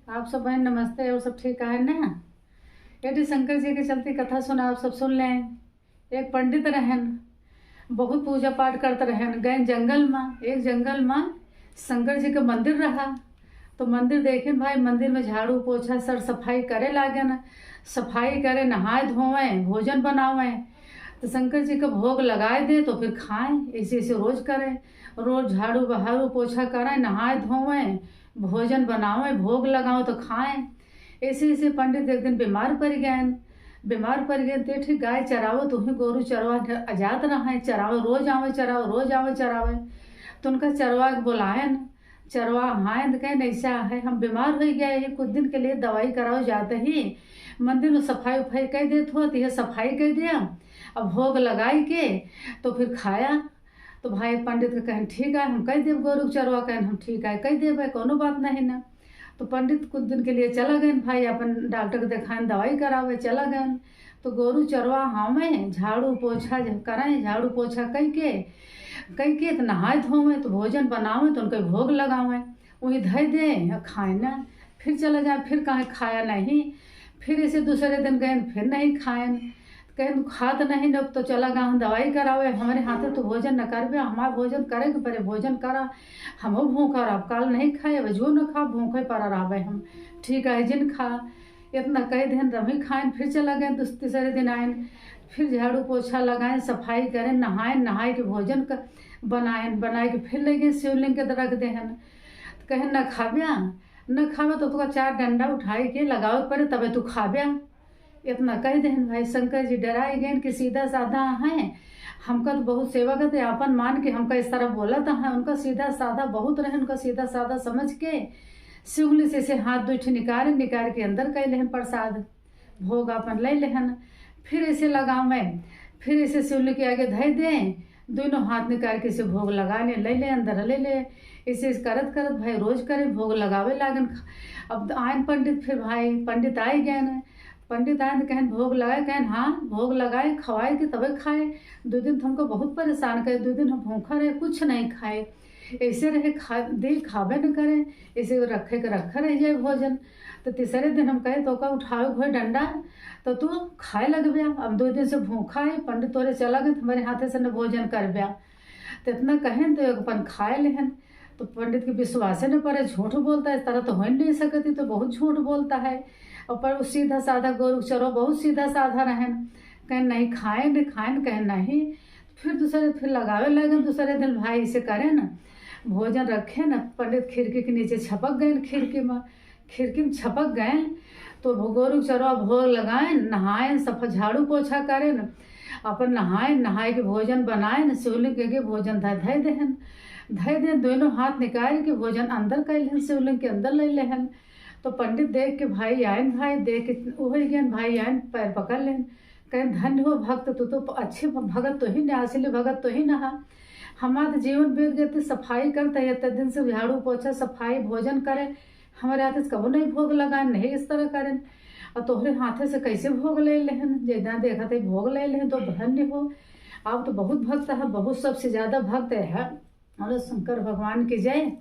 आप सब बहन नमस्ते। और सब ठीक है ना। ये शंकर जी की चलती कथा सुना, आप सब सुन लें। एक पंडित रहन, बहुत पूजा पाठ करते रहन। गए जंगल में, एक जंगल में शंकर जी का मंदिर रहा। तो मंदिर देखे भाई, मंदिर में झाड़ू पोछा सर सफाई करे लागे न। सफाई करे, नहाए धोवे, भोजन बनावे, तो शंकर जी का भोग लगाए दे तो फिर खाएं। ऐसे ऐसे रोज करें, रोज झाड़ू बहारू पोछा करें, नहाए धोवें, भोजन बनावे, भोग लगाओ तो खाएं। ऐसे ऐसे पंडित एक दिन बीमार पड़ गए। बीमार पड़ गए तो ठीक गाय चरावो, तो ही गोरू चरवा आजाद रहे, चरावे रोज आवे, चरावे रोज आवे चरावे। तो उनका चरवा बुलायन, चरवा हाय तो कहें ऐसा है, हम बीमार हो गए हैं, कुछ दिन के लिए दवाई कराओ। जाते ही मंदिर में सफाई उफाई कह देते हो, तो यह सफाई कह दिया। अब भोग लगाई के तो फिर खाया। तो भाई पंडित के कहन ठीक है, हम कह देव। गोरु चरवा कहन हम ठीक है कह देव, कोनो बात नहीं ना। तो पंडित कुछ दिन के लिए चला गए भाई, अपन डॉक्टर के दिखाएं, दवाई करावे चला गए। तो गोरु चरवा हमें झाड़ू पोछा कराएं, झाड़ू पोछा कह के तो नहाए धोवे, तो भोजन बनावे, तो उनके भोग लगावे, वही धय दे खाए ना। फिर चला जाए, फिर कहीं खाया नहीं। फिर इसे दूसरे दिन गए, फिर नहीं खाएं। कहें खात नहीं न, तो चला गा हम दवाई करावे, हमारे हाथे तो भोजन न करवे, हमारा भोजन करे के परे भोजन करा। हम भूखा रह, काल नहीं खाए जो न खा, भूखे पर रहे हम। ठीक है जिन खा, इतना कह दें रमी खाएं। फिर चला गए, तीसरे दिन आए, फिर झाड़ू पोछा लगाएं, सफाई करें, नहाएं, नहाए के भोजन बनाए के फिर ले गए शिवलिंग के रख देहन। कहें न खाव्या, न खावे तो तुका 4 डंडा उठाए के लगावे पड़े, तबे तू खाव्या। इतना कह दें भाई। शंकर जी डराए गए कि सीधा साधा हैं, हमका तो बहुत सेवा करते अपन मान के हमका इस तरह बोला था है। उनका सीधा साधा बहुत रहे, उनका सीधा साधा समझ के शिवली से हाथ दूठ निकाल के अंदर कह लेहन प्रसाद, भोग अपन ले लेहन। फिर ऐसे लगावे, फिर ऐसे शिवली के आगे धय दें, दोनों हाथ निकाल के इसे भोग लगा ले अंदर ले ले। इसे करत करत भाई रोज करे, भोग लगावे लागन। अब आयन पंडित, फिर भाई पंडित आए गए न। पंडित आए तो कहन भोग लगाए, कहन हाँ भोग लगाए, खवाए के तबे खाए। 2 दिन तो हमको बहुत परेशान करे, 2 दिन हम भूखा रहे, कुछ नहीं खाए, ऐसे रहे, खावे न करे, ऐसे रखे के रखा रह जाए भोजन। तो तीसरे दिन हम कहे तो का उठाओ भोज डंडा, तो तू खाए लग गया। अब 2 दिन से भूखा है, पंडित तोरे चला गए, हमारे हाथे से न भोजन कर ब्या। तो इतना कहें तो अपन खाए लेहन। तो पंडित के विश्वास न पड़े, झूठ बोलता है, इस तरह तो हो नहीं सकती, तो बहुत झूठ बोलता है। और पर सीधा साधा गोरु चरो बहुत सीधा साधा रहन। कहें नहीं खाए न खाए, कहें नहीं। फिर लगावे लगे। दूसरे दिन भाई इसे करे न, भोजन रखे न। पंडित खिड़की के नीचे छपक गए, खिड़की में छपक गए। तो गोरु चरो भोग लगाए, नहाए, सफा झाड़ू पोछा करे न, अपन नहाए के भोजन बनाए न, शिवलिंग के भोजन धय दें, दोनों हाथ निकाल के भोजन अंदर कर लें, शिवलिंग के अंदर ले लेहन। तो पंडित देख के भाई आयन, भाई देख के हो गया भाई आयन, पैर पकड़ लें, कहें धन्य हो भक्त, तू तो अच्छे भगत तो ही न, असली भगत तो ही न। हमारा जीवन बीत गए, सफाई करते इतने दिन से झाड़ू पोछा सफाई भोजन करे, हमारे हाथे से कबो नहीं भोग लगाए, नहीं इस तरह करें। और तोहरे हाथे से कैसे भोग ले लेहन, जितना देखा थे भोग ले लें, तो धन्य हो। आप तो बहुत भक्त है, बहुत सबसे ज़्यादा भक्त है। और शंकर भगवान की जय।